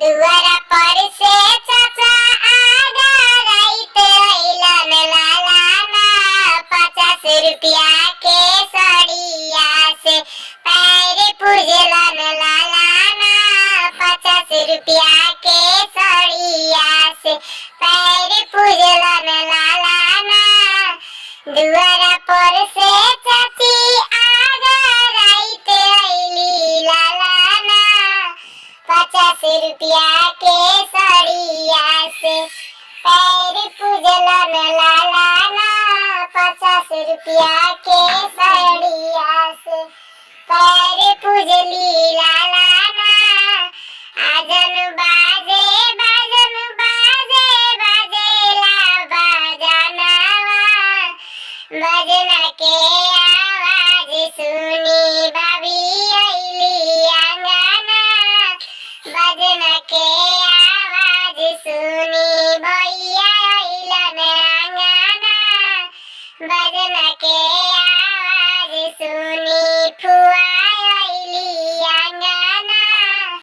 दुआरा पर से चाचा आगा राइत अइलन लालाना 50 रुपया के सड़िया से पैर पूजलन लालाना 50 रुपया के सड़िया से पैर पूजलन लालाना दुआरा पर से चाची आगा राइत अइली लालाना 50 रुपया के सड़िया से पैर पूजलन लालाना 50 रुपया के सड़िया से पैर पूजली लालाना आजन बाजे बाजेला बाजनवा बजना के आवाज सुनी बाबी अइली आंगना बजना के आवाज सुनी भैया अइलन आंगना बजना के